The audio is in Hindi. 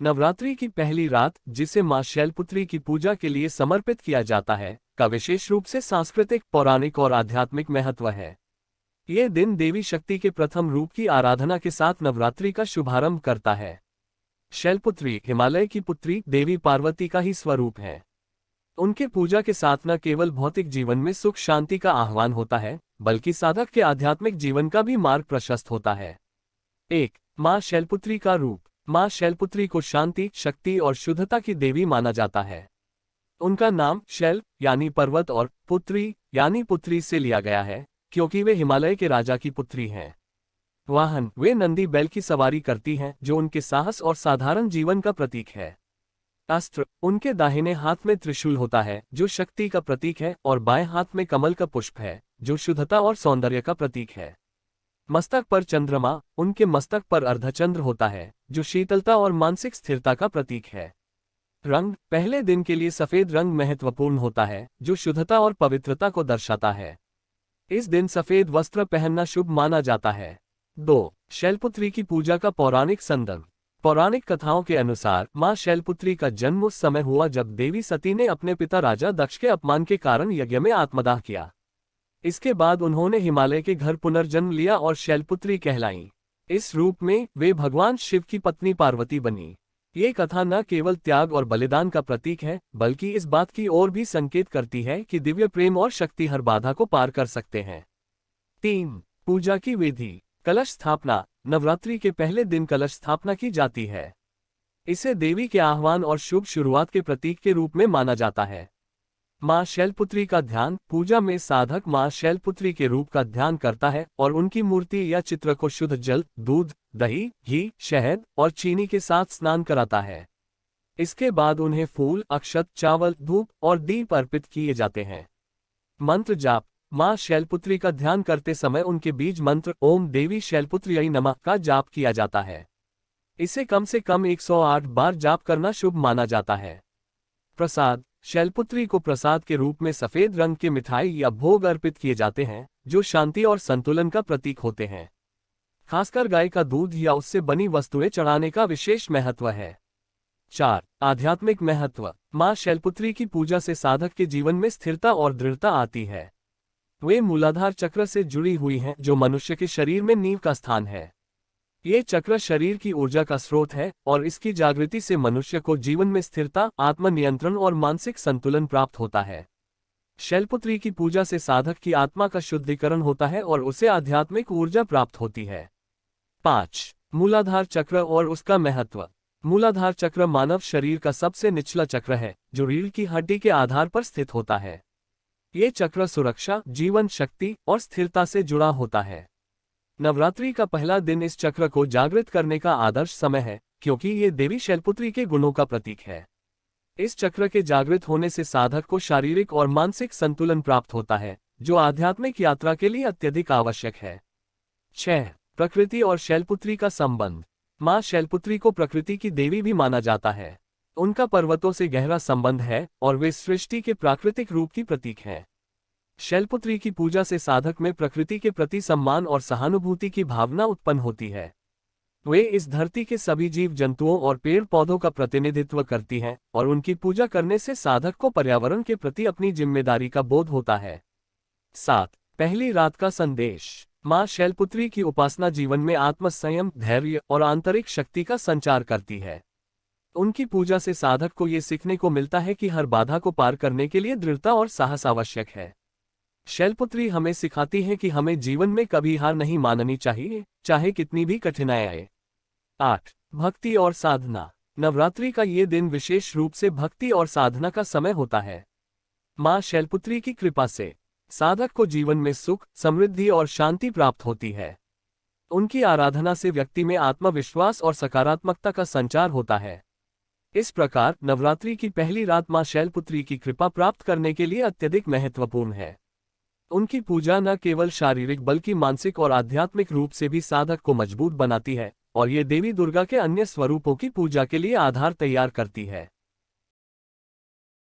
नवरात्रि की पहली रात, जिसे मां शैलपुत्री की पूजा के लिए समर्पित किया जाता है, का विशेष रूप से सांस्कृतिक, पौराणिक और आध्यात्मिक महत्व है। यह दिन देवी शक्ति के प्रथम रूप की आराधना के साथ नवरात्रि का शुभारंभ करता है। शैलपुत्री हिमालय की पुत्री देवी पार्वती का ही स्वरूप है। उनके पूजा के साथ न केवल भौतिक जीवन में सुख शांति का आह्वान होता है, बल्कि साधक के आध्यात्मिक जीवन का भी मार्ग प्रशस्त होता है। 1. मां शैलपुत्री का रूप। मां शैलपुत्री को शांति, शक्ति और शुद्धता की देवी माना जाता है। उनका नाम शैल यानी पर्वत और पुत्री यानी पुत्री से लिया गया है, क्योंकि वे हिमालय के राजा की पुत्री हैं। वाहन, वे नंदी बैल की सवारी करती हैं, जो उनके साहस और साधारण जीवन का प्रतीक है। अस्त्र, उनके दाहिने हाथ में त्रिशूल होता है, जो शक्ति का प्रतीक है, और बाएं हाथ में कमल का पुष्प है, जो शुद्धता और सौंदर्य का प्रतीक है। मस्तक पर चंद्रमा, उनके मस्तक पर अर्धचंद्र होता है, जो शीतलता और मानसिक स्थिरता का प्रतीक है। रंग, पहले दिन के लिए सफेद रंग महत्वपूर्ण होता है, जो शुद्धता और पवित्रता को दर्शाता है। इस दिन सफेद वस्त्र पहनना शुभ माना जाता है। 2. शैलपुत्री की पूजा का पौराणिक संदर्भ। पौराणिक कथाओं के अनुसार मां शैलपुत्री का जन्म उस समय हुआ जब देवी सती ने अपने पिता राजा दक्ष के अपमान के कारण यज्ञ में आत्मदाह किया। इसके बाद उन्होंने हिमालय के घर पुनर्जन्म लिया और शैलपुत्री कहलाईं। इस रूप में वे भगवान शिव की पत्नी पार्वती बनी। ये कथा न केवल त्याग और बलिदान का प्रतीक है, बल्कि इस बात की ओर भी संकेत करती है कि दिव्य प्रेम और शक्ति हर बाधा को पार कर सकते हैं। 3. पूजा की विधि। कलश स्थापना। नवरात्रि के पहले दिन कलश स्थापना की जाती है। इसे देवी के आह्वान और शुभ शुरुआत के प्रतीक के रूप में माना जाता है। मां शैलपुत्री का ध्यान। पूजा में साधक मां शैलपुत्री के रूप का ध्यान करता है और उनकी मूर्ति या चित्र को शुद्ध जल, दूध, दही, घी, शहद और चीनी के साथ स्नान कराता है। इसके बाद उन्हें फूल, अक्षत, चावल, धूप और दीप अर्पित किए जाते हैं। मंत्र जाप। मां शैलपुत्री का ध्यान करते समय उनके बीज मंत्र ओम देवी शैलपुत्र्यै नमः का जाप किया जाता है। इसे कम से कम 108 बार जाप करना शुभ माना जाता है। प्रसाद। शैलपुत्री को प्रसाद के रूप में सफेद रंग की मिठाई या भोग अर्पित किए जाते हैं, जो शांति और संतुलन का प्रतीक होते हैं। खासकर गाय का दूध या उससे बनी वस्तुएं चढ़ाने का विशेष महत्व है। 4. आध्यात्मिक महत्व। मां शैलपुत्री की पूजा से साधक के जीवन में स्थिरता और दृढ़ता आती है। वे मूलाधार चक्र से जुड़ी हुई हैं, जो मनुष्य के शरीर में नींव का स्थान है। ये चक्र शरीर की ऊर्जा का स्रोत है और इसकी जागृति से मनुष्य को जीवन में स्थिरता, आत्मनियंत्रण और मानसिक संतुलन प्राप्त होता है। शैलपुत्री की पूजा से साधक की आत्मा का शुद्धिकरण होता है और उसे आध्यात्मिक ऊर्जा प्राप्त होती है। 5. मूलाधार चक्र और उसका महत्व। मूलाधार चक्र मानव शरीर का सबसे निचला चक्र है, जो रीढ़ की हड्डी के आधार पर स्थित होता है। ये चक्र सुरक्षा, जीवन शक्ति और स्थिरता से जुड़ा होता है। नवरात्रि का पहला दिन इस चक्र को जागृत करने का आदर्श समय है, क्योंकि ये देवी शैलपुत्री के गुणों का प्रतीक है। इस चक्र के जागृत होने से साधक को शारीरिक और मानसिक संतुलन प्राप्त होता है, जो आध्यात्मिक यात्रा के लिए अत्यधिक आवश्यक है। 6. प्रकृति और शैलपुत्री का संबंध। मां शैलपुत्री को प्रकृति की देवी भी माना जाता है। उनका पर्वतों से गहरा संबंध है और वे सृष्टि के प्राकृतिक रूप की प्रतीक हैं। शैलपुत्री की पूजा से साधक में प्रकृति के प्रति सम्मान और सहानुभूति की भावना उत्पन्न होती है। वे इस धरती के सभी जीव जंतुओं और पेड़ पौधों का प्रतिनिधित्व करती हैं और उनकी पूजा करने से साधक को पर्यावरण के प्रति अपनी जिम्मेदारी का बोध होता है। 7. पहली रात का संदेश। मां शैलपुत्री की उपासना जीवन में आत्मसंयम, धैर्य और आंतरिक शक्ति का संचार करती है। उनकी पूजा से साधक को ये सीखने को मिलता है कि हर बाधा को पार करने के लिए दृढ़ता और साहस आवश्यक है। शैलपुत्री हमें सिखाती है कि हमें जीवन में कभी हार नहीं माननी चाहिए, चाहे कितनी भी कठिनाई आए। 8. भक्ति और साधना। नवरात्रि का ये दिन विशेष रूप से भक्ति और साधना का समय होता है। मां शैलपुत्री की कृपा से साधक को जीवन में सुख, समृद्धि और शांति प्राप्त होती है। उनकी आराधना से व्यक्ति में आत्मविश्वास और सकारात्मकता का संचार होता है। इस प्रकार नवरात्रि की पहली रात मां शैलपुत्री की कृपा प्राप्त करने के लिए अत्यधिक महत्वपूर्ण है। उनकी पूजा न केवल शारीरिक बल्कि मानसिक और आध्यात्मिक रूप से भी साधक को मजबूत बनाती है और ये देवी दुर्गा के अन्य स्वरूपों की पूजा के लिए आधार तैयार करती है।